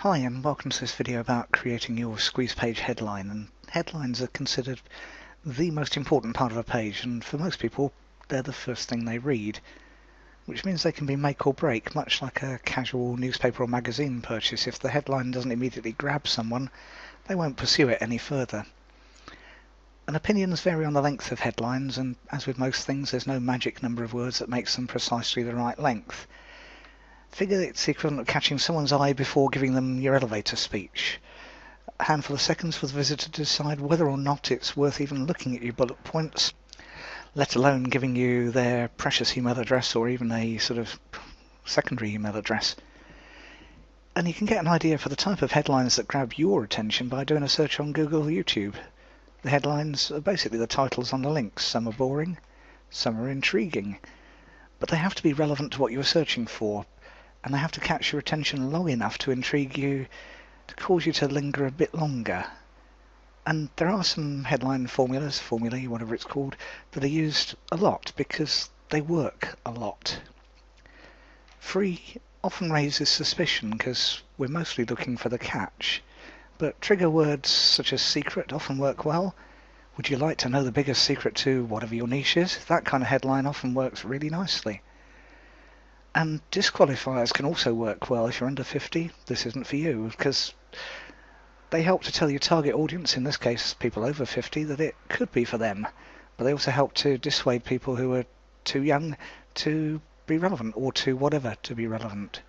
Hi and welcome to this video about creating your squeeze page headline. And headlines are considered the most important part of a page, and for most people they're the first thing they read, which means they can be make or break, much like a casual newspaper or magazine purchase. If the headline doesn't immediately grab someone, they won't pursue it any further. And opinions vary on the length of headlines, and as with most things, there's no magic number of words that makes them precisely the right length. Figure it's the equivalent of catching someone's eye before giving them your elevator speech. A handful of seconds for the visitor to decide whether or not it's worth even looking at your bullet points, let alone giving you their precious email address or even a sort of secondary email address. And you can get an idea for the type of headlines that grab your attention by doing a search on Google or YouTube. The headlines are basically the titles on the links. Some are boring, some are intriguing, but they have to be relevant to what you're searching for, and they have to catch your attention long enough to intrigue you, to cause you to linger a bit longer. And there are some headline formulae, whatever it's called, that are used a lot because they work a lot. Free often raises suspicion because we're mostly looking for the catch, but trigger words such as secret often work well. Would you like to know the biggest secret to whatever your niche is? That kind of headline often works really nicely. And disqualifiers can also work well. If you're under 50, this isn't for you, because they help to tell your target audience, in this case people over 50, that it could be for them. But they also help to dissuade people who are too young to be relevant, or to whatever to be relevant.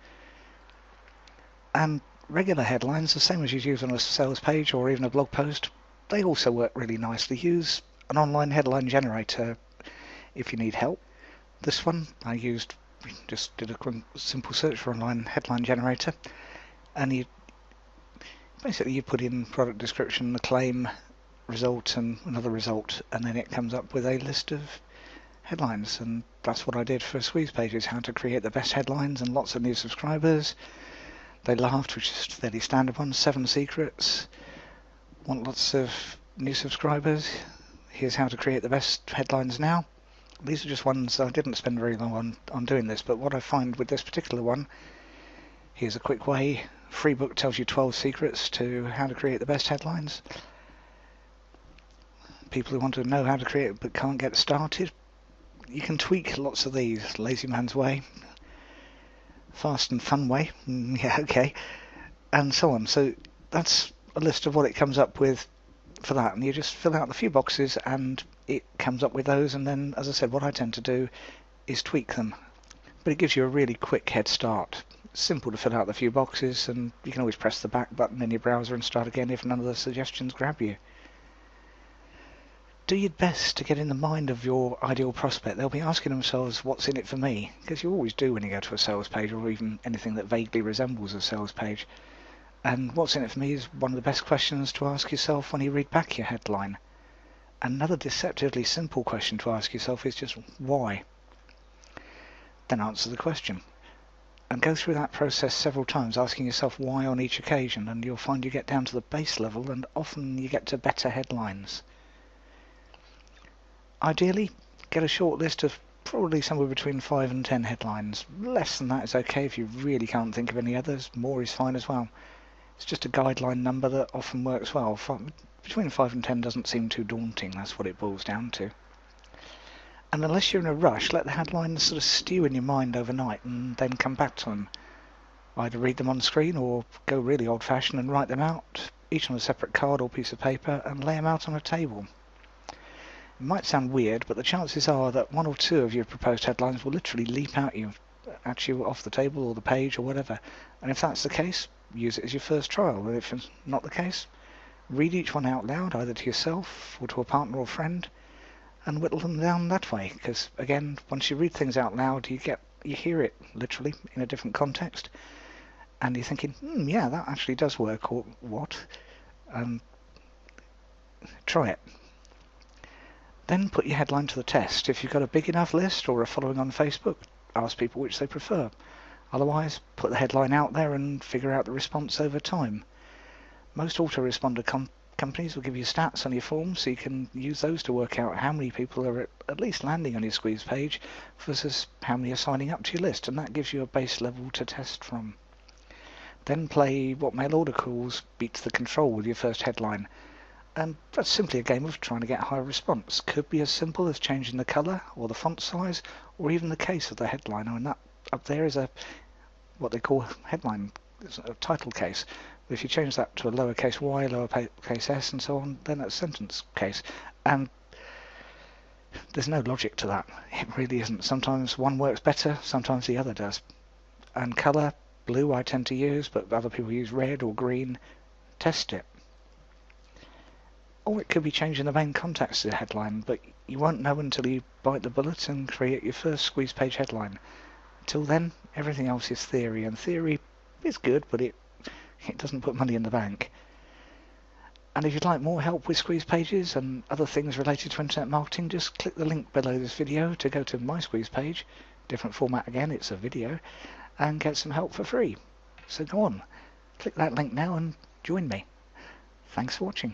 And regular headlines, the same as you'd use on a sales page or even a blog post, they also work really nicely. Use an online headline generator if you need help. This one I just did a quick simple search for online headline generator, and you put in product description, the claim, result, and another result, and then it comes up with a list of headlines. And that's what I did for squeeze pages: how to create the best headlines and lots of new subscribers. They laughed, which is a fairly standard one. 7 secrets, want lots of new subscribers, here's how to create the best headlines now. These are just ones I didn't spend very long on doing this, but what I find with this particular one, here's a quick way. Free book tells you 12 secrets to how to create the best headlines. People who want to know how to create but can't get started, you can tweak lots of these. Lazy man's way, fast and fun way, yeah, okay, and so on. So that's a list of what it comes up with for that, and you just fill out the few boxes and it comes up with those. And then, as I said, what I tend to do is tweak them, but it gives you a really quick head start. It's simple to fill out the few boxes, and you can always press the back button in your browser and start again if none of the suggestions grab you. Do your best to get in the mind of your ideal prospect. They'll be asking themselves, what's in it for me? Because you always do when you go to a sales page, or even anything that vaguely resembles a sales page. And what's in it for me is one of the best questions to ask yourself when you read back your headline. Another deceptively simple question to ask yourself is just why? Then answer the question. And go through that process several times, asking yourself why on each occasion, and you'll find you get down to the base level, and often you get to better headlines. Ideally, get a short list of probably somewhere between 5 and 10 headlines. Less than that is okay if you really can't think of any others. More is fine as well. It's just a guideline number that often works well. Between 5 and 10 doesn't seem too daunting, that's what it boils down to. And unless you're in a rush, let the headlines sort of stew in your mind overnight and then come back to them. Either read them on screen or go really old-fashioned and write them out, each on a separate card or piece of paper, and lay them out on a table. It might sound weird, but the chances are that 1 or 2 of your proposed headlines will literally leap at you off the table or the page or whatever. And if that's the case, use it as your first trial. And if it's not the case, read each one out loud, either to yourself or to a partner or friend, and whittle them down that way. Because again, once you read things out loud, you hear it literally in a different context, and you're thinking, yeah, that actually does work, or what? Try it. Then put your headline to the test. If you've got a big enough list or a following on Facebook, ask people which they prefer. Otherwise, put the headline out there and figure out the response over time. Most autoresponder companies will give you stats on your form, so you can use those to work out how many people are at least landing on your squeeze page versus how many are signing up to your list, and that gives you a base level to test from. Then play what mail order calls beats the control with your first headline. And that's simply a game of trying to get higher response. Could be as simple as changing the colour or the font size or even the case of the headline. And that up there is what they call headline, a title case. But if you change that to a lowercase y, lowercase s and so on, then that's sentence case. And there's no logic to that. It really isn't. Sometimes one works better, sometimes the other does. And colour, blue I tend to use, but other people use red or green. Test it. Or it could be changing the main context of the headline, but you won't know until you bite the bullet and create your first squeeze page headline. Until then, everything else is theory, and theory is good, but it doesn't put money in the bank. And if you'd like more help with squeeze pages and other things related to internet marketing, just click the link below this video to go to my squeeze page, different format again, it's a video, and get some help for free. So go on, click that link now and join me. Thanks for watching.